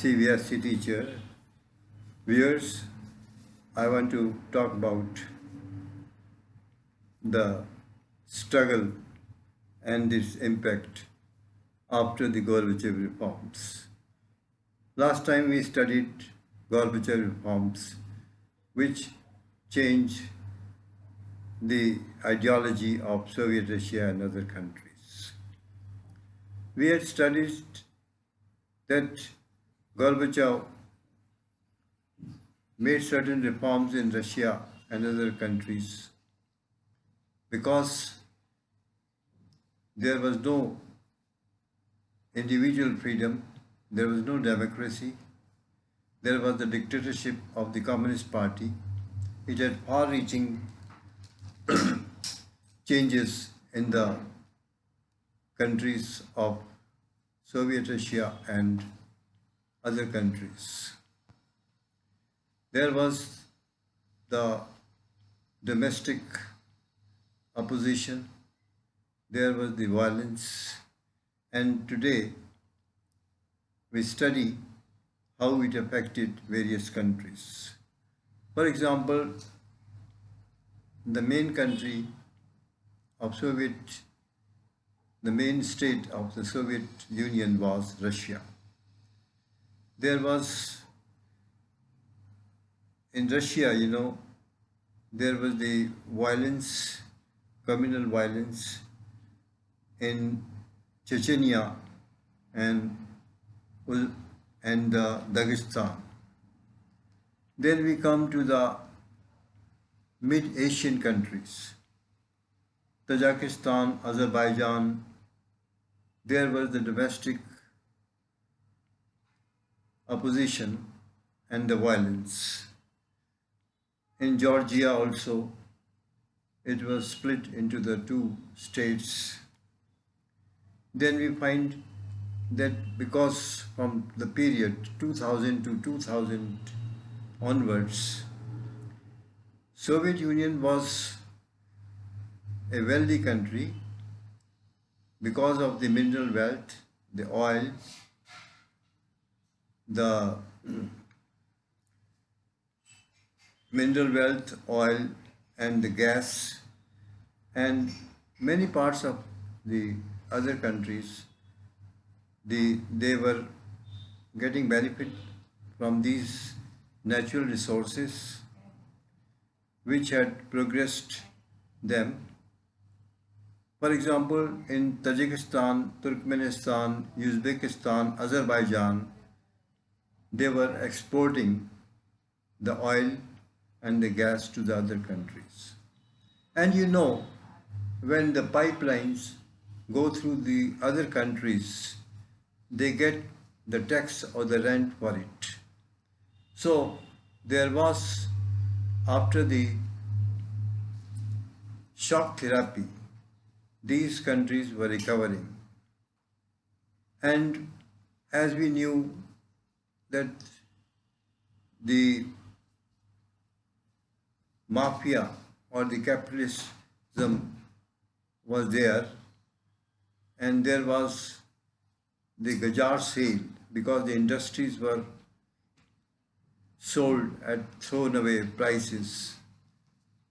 CBSE teacher. Viewers, I want to talk about the struggle and its impact after the Gorbachev reforms. Last time we studied Gorbachev reforms, which changed the ideology of Soviet Russia and other countries. We had studied that Gorbachev made certain reforms in Russia and other countries because there was no individual freedom, there was no democracy, there was the dictatorship of the Communist Party. It had far-reaching changes in the countries of Soviet Russia and other countries. There was the domestic opposition, there was the violence, and today we study how it affected various countries. For example, the main country of the main state of the Soviet Union was Russia. There was, in Russia, there was the violence, communal violence in Chechnya and Dagestan. Then we come to the mid-Asian countries, Tajikistan, Azerbaijan. There was the domestic opposition and the violence. In Georgia also, it was split into the two states. Then we find that because from the period 2000 to 2000 onwards, Soviet Union was a wealthy country because of the mineral wealth, the oil, the mineral wealth, oil and the gas, and many parts of the other countries, they were getting benefit from these natural resources which had progressed them. For example, in Tajikistan, Turkmenistan, Uzbekistan, Azerbaijan, they were exporting the oil and the gas to the other countries. And when the pipelines go through the other countries, they get the tax or the rent for it. So there was, after the shock therapy, these countries were recovering. And as we knew that the mafia or the capitalism was there, and there was the Gajar sale because the industries were sold at thrown away prices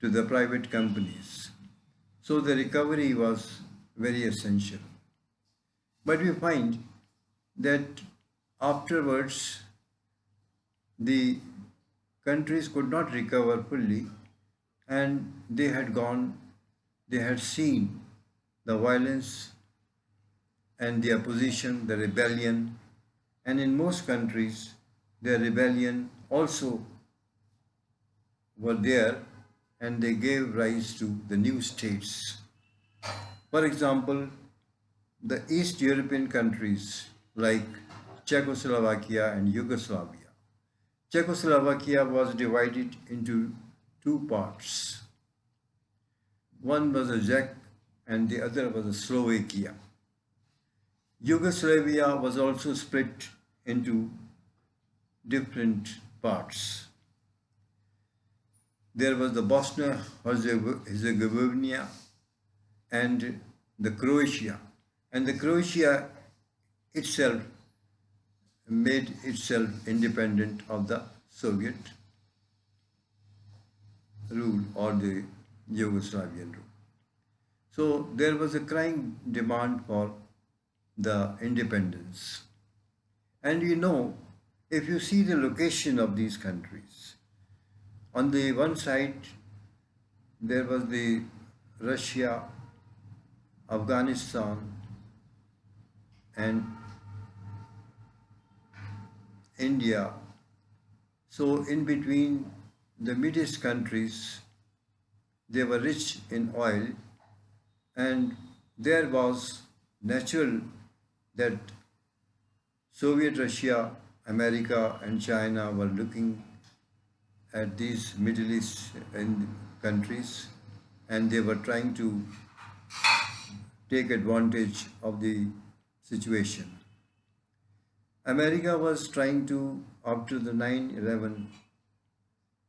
to the private companies. So the recovery was very essential. But we find that afterwards the countries could not recover fully, and they had seen the violence and the opposition, the rebellion, and in most countries the rebellion also were there, and they gave rise to the new states. For example, the East European countries like Czechoslovakia and Yugoslavia. Czechoslovakia was divided into two parts. One was a Czech and the other was a Slovakia. Yugoslavia was also split into different parts. There was the Bosnia-Herzegovina and the Croatia. And the Croatia itself made itself independent of the Soviet rule or the Yugoslavian rule. So there was a crying demand for the independence. And if you see the location of these countries, on the one side there was the Russia, Afghanistan, and India. So in between the Middle East countries, they were rich in oil, and there was natural that Soviet Russia, America and China were looking at these Middle East countries, and they were trying to take advantage of the situation. America was trying to, after the 9/11,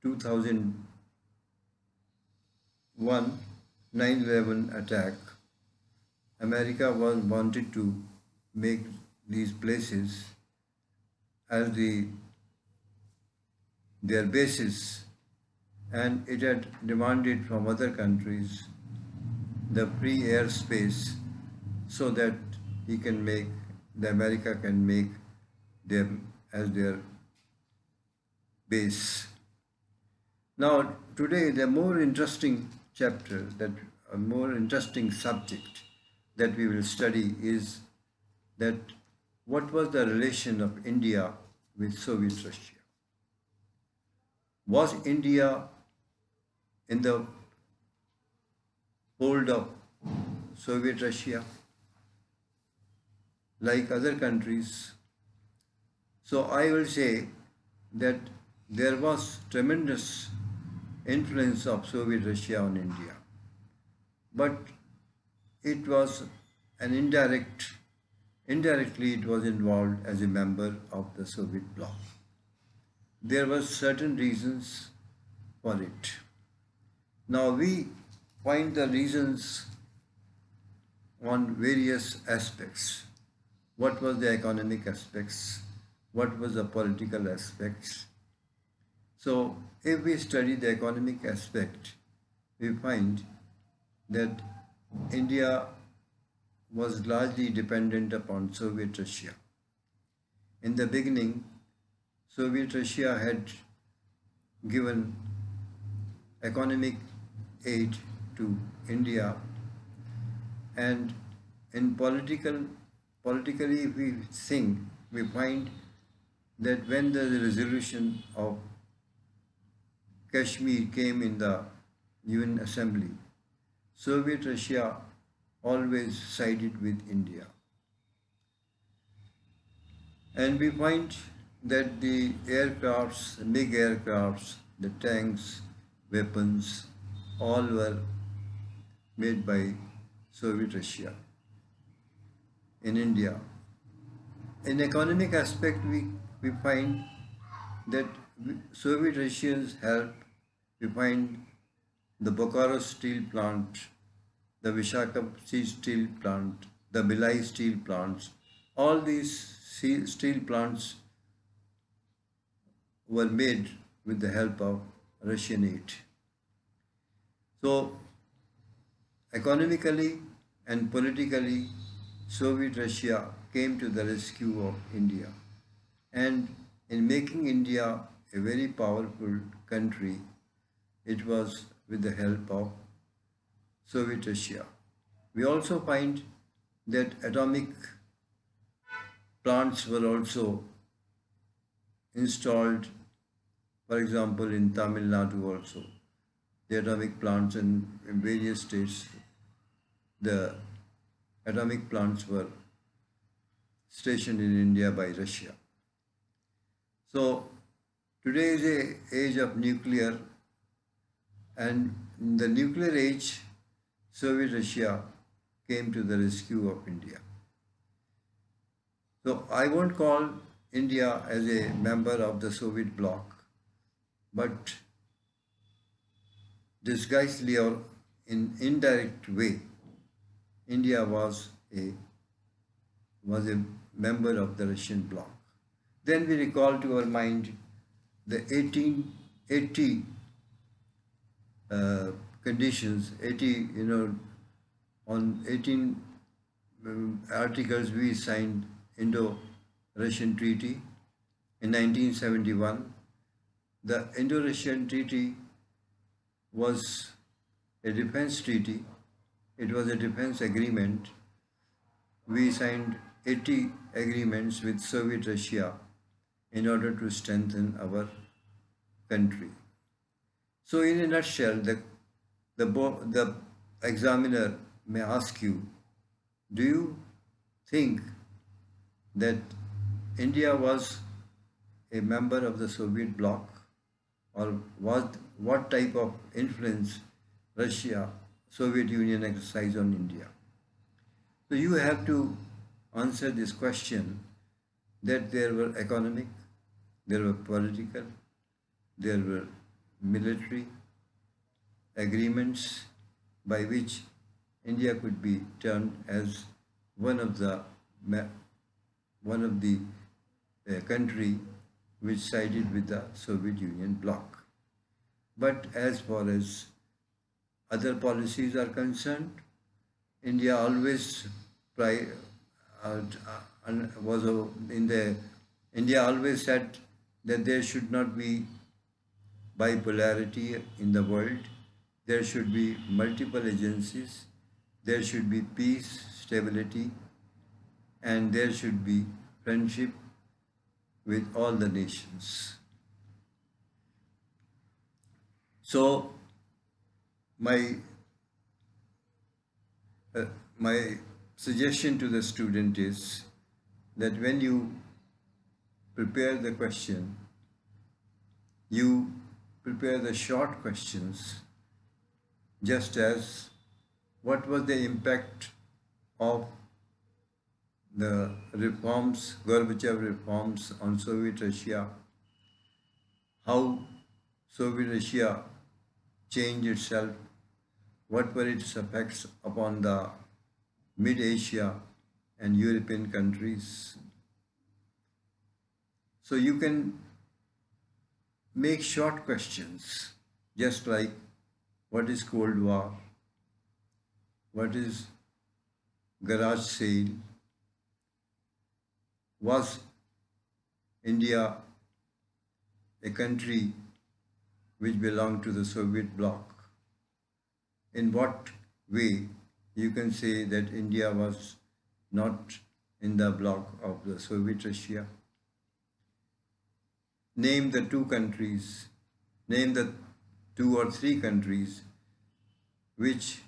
2001 9/11 attack, America wanted to make these places as their bases, and it had demanded from other countries the free airspace so that the America can make them as their base. Now today the more interesting chapter, that a more interesting subject that we will study is that what was the relation of India with Soviet Russia? Was India in the hold of Soviet Russia like other countries? So I will say that there was tremendous influence of Soviet Russia on India, but it was an indirectly it was involved as a member of the Soviet bloc. There were certain reasons for it. Now we find the reasons on various aspects. What was the economic aspects? What was the political aspects? So if we study the economic aspect, we find that India was largely dependent upon Soviet Russia. In the beginning, Soviet Russia had given economic aid to India, and in politically if we think, we find that when the resolution of Kashmir came in the UN Assembly, Soviet Russia always sided with India. And we find that the aircrafts, the big aircrafts, the tanks, weapons, all were made by Soviet Russia in India. In economic aspect, we find that Soviet Russians help. We find the Bokaro steel plant, the Visakhapatnam steel plant, the Bhilai steel plants. All these steel plants were made with the help of Russian aid. So, economically and politically, Soviet Russia came to the rescue of India, and in making India a very powerful country, it was with the help of Soviet Russia. We also find that atomic plants were also installed, for example, in Tamil Nadu also. The atomic plants in various states, the atomic plants were stationed in India by Russia. So today is an age of nuclear, and in the nuclear age, Soviet Russia came to the rescue of India. So I won't call India as a member of the Soviet bloc, but disguisedly or in indirect way, India was a member of the Russian bloc. Then we recall to our mind the 1880 uh, conditions, 80, on 18 articles we signed Indo-Russian Treaty in 1971. The Indo-Russian Treaty was a defense treaty. It was a defense agreement. We signed 80 agreements with Soviet Russia in order to strengthen our country. So in a nutshell, the examiner may ask you, do you think that India was a member of the Soviet bloc, or what type of influence Russia, Soviet Union exercised on India? So you have to answer this question that there were economic, there were political, there were military agreements by which India could be termed as one of the country which sided with the Soviet Union bloc. But as far as other policies are concerned, India always India always said that there should not be bipolarity in the world. There should be multiple agencies. There should be peace, stability, and there should be friendship with all the nations. So my my suggestion to the student is that when you prepare the question, you prepare the short questions, just as what was the impact of the reforms, Gorbachev reforms on Soviet Russia, how Soviet Russia changed itself, what were its effects upon the Mid-Asia and European countries. So you can make short questions, just like what is Cold War, what is garage sale, was India a country which belonged to the Soviet bloc? In what way you can say that India was not in the bloc of the Soviet Russia? Name the two countries, name the 2 or 3 countries which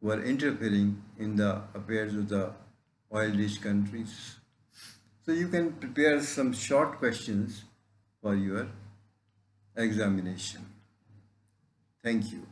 were interfering in the affairs of the oil-rich countries. So you can prepare some short questions for your examination. Thank you.